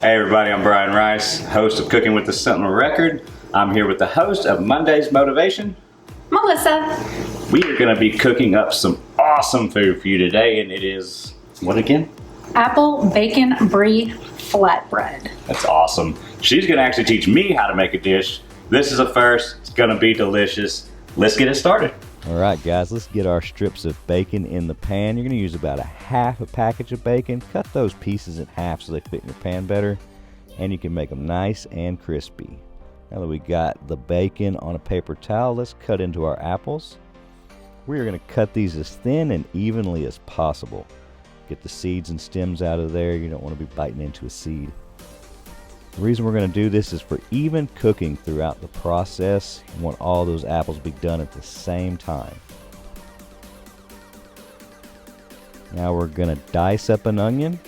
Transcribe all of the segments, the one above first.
Hey everybody, I'm Brian Rice, host of Cooking with the Sentinel-Record. I'm here with the host of Monday's Motivation, Melissa. We are going to be cooking up some awesome food for you today, and it is, what again? Apple bacon brie flatbread. That's awesome. She's going to actually teach me how to make a dish. This is a first. It's going to be delicious. Let's get it started. All right, guys, let's get our strips of bacon in the pan. You're going to use about a half a package of bacon. Cut those pieces in half so they fit in your pan better, and you can make them nice and crispy. Now that we got the bacon on a paper towel, let's cut into our apples. We are going to cut these as thin and evenly as possible. Get the seeds and stems out of there. You don't want to be biting into a seed. The reason we're going to do this is for even cooking throughout the process. You want all those apples to be done at the same time. Now we're going to dice up an onion,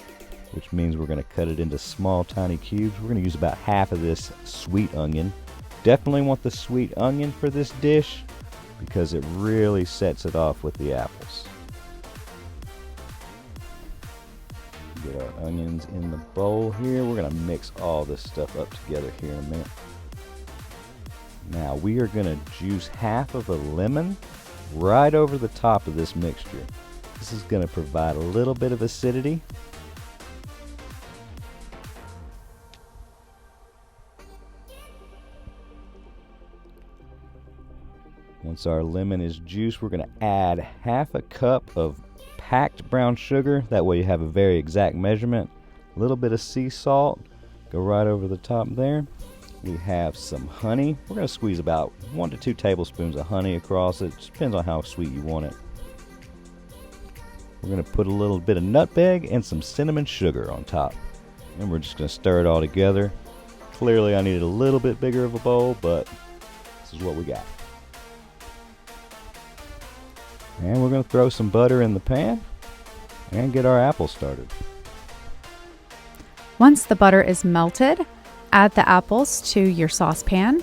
which means we're going to cut it into small tiny cubes. We're going to use about half of this sweet onion. Definitely want the sweet onion for this dish because it really sets it off with the apples. Get our onions in the bowl here. We're going to mix all this stuff up together here in a minute. Now we are going to juice half of a lemon right over the top of this mixture. This is going to provide a little bit of acidity. Once our lemon is juiced, we're going to add half a cup of packed brown sugar. That way you have a very exact measurement. A little bit of sea salt. Go right over the top there. We have some honey. We're going to squeeze about 1 to 2 tablespoons of honey across it. Just depends on how sweet you want it. We're going to put a little bit of nutmeg and some cinnamon sugar on top. And we're just going to stir it all together. Clearly I needed a little bit bigger of a bowl, but this is what we got. And we're going to throw some butter in the pan and get our apples started. Once the butter is melted, add the apples to your saucepan.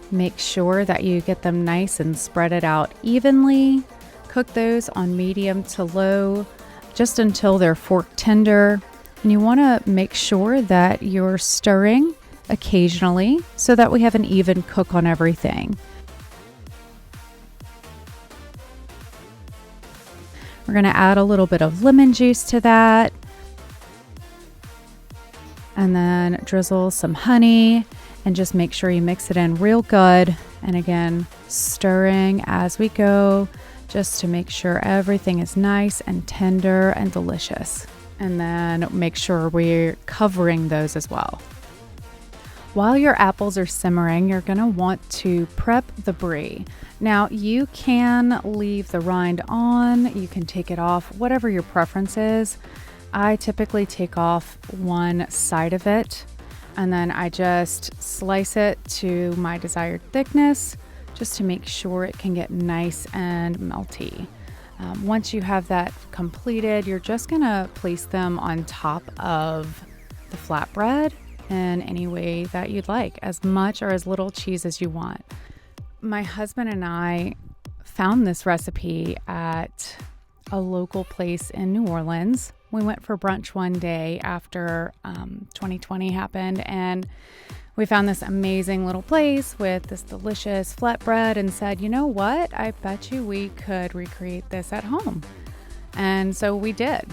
Make sure that you get them nice and spread it out evenly. Cook those on medium to low just until they're fork tender. And you want to make sure that you're stirring occasionally so that we have an even cook on everything. We're going to add a little bit of lemon juice to that. And then drizzle some honey and just make sure you mix it in real good. And again, stirring as we go just to make sure everything is nice and tender and delicious. And then make sure we're covering those as well. While your apples are simmering, you're going to want to prep the brie. Now, you can leave the rind on, you can take it off, whatever your preference is. I typically take off one side of it, and then I just slice it to my desired thickness, just to make sure it can get nice and melty. Once you have that completed, you're just going to place them on top of the flatbread in any way that you'd like, as much or as little cheese as you want. My husband and I found this recipe at a local place in New Orleans. We went for brunch one day after 2020 happened, and we found this amazing little place with this delicious flatbread and said, you know what? I bet you we could recreate this at home. And so we did.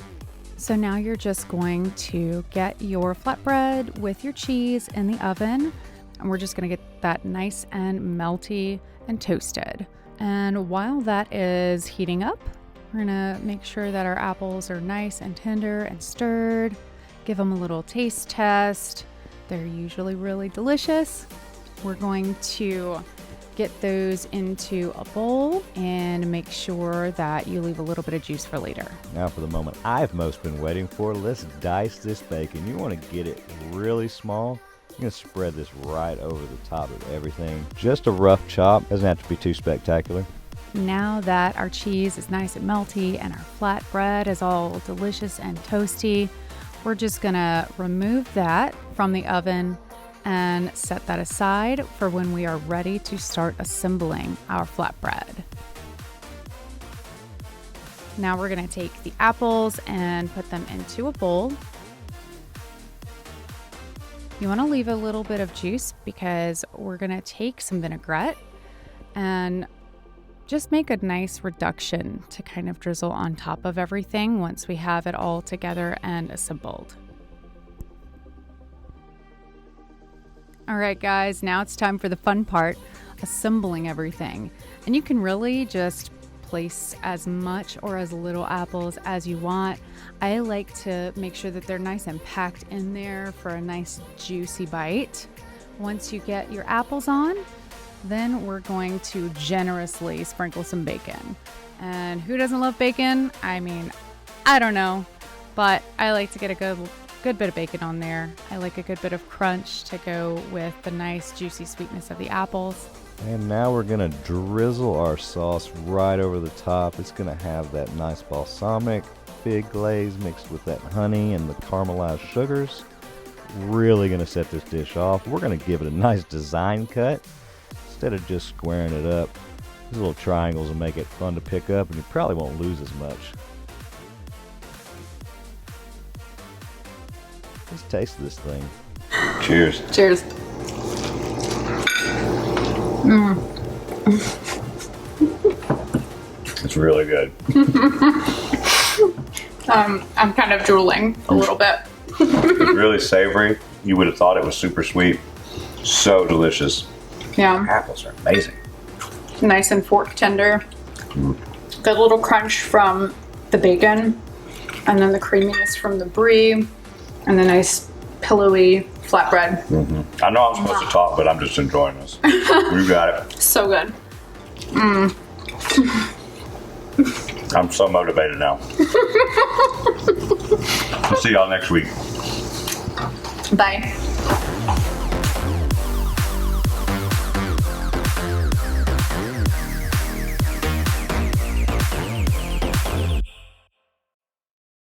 So now you're just going to get your flatbread with your cheese in the oven, and we're just going to get that nice and melty and toasted. And while that is heating up, we're going to make sure that our apples are nice and tender and stirred. Give them a little taste test. They're usually really delicious. We're going to get those into a bowl and make sure that you leave a little bit of juice for later. Now for the moment I've most been waiting for. Let's dice this bacon. You want to get it really small. You're going to spread this right over the top of everything. Just a rough chop. Doesn't have to be too spectacular. Now that our cheese is nice and melty and our flatbread is all delicious and toasty, we're just going to remove that from the oven and set that aside for when we are ready to start assembling our flatbread. Now we're going to take the apples and put them into a bowl. You want to leave a little bit of juice because we're going to take some vinaigrette and just make a nice reduction to kind of drizzle on top of everything once we have it all together and assembled. All right, guys, now it's time for the fun part, assembling everything. And you can really just place as much or as little apples as you want. I like to make sure that they're nice and packed in there for a nice juicy bite. Once you get your apples on, then we're going to generously sprinkle some bacon. And who doesn't love bacon? I mean, I don't know, but I like to get a good bit of bacon on there. I like a good bit of crunch to go with the nice juicy sweetness of the apples. And now we're gonna drizzle our sauce right over the top. It's gonna have that nice balsamic fig glaze mixed with that honey and the caramelized sugars. Really gonna set this dish off. We're gonna give it a nice design cut instead of just squaring it up. These little triangles will make it fun to pick up, and you probably won't lose as much. Let's taste this thing. Cheers. Cheers. It's really good. I'm kind of drooling a little bit. It's really savory. You would have thought it was super sweet. So delicious. Yeah, Apples are amazing. nice and fork tender. Good little crunch from the bacon, and then the creaminess from the brie, and the nice pillowy flatbread. I know I'm supposed to talk, but I'm just enjoying this. You got it. So good. I'm so motivated now. We'll see y'all next week. Bye.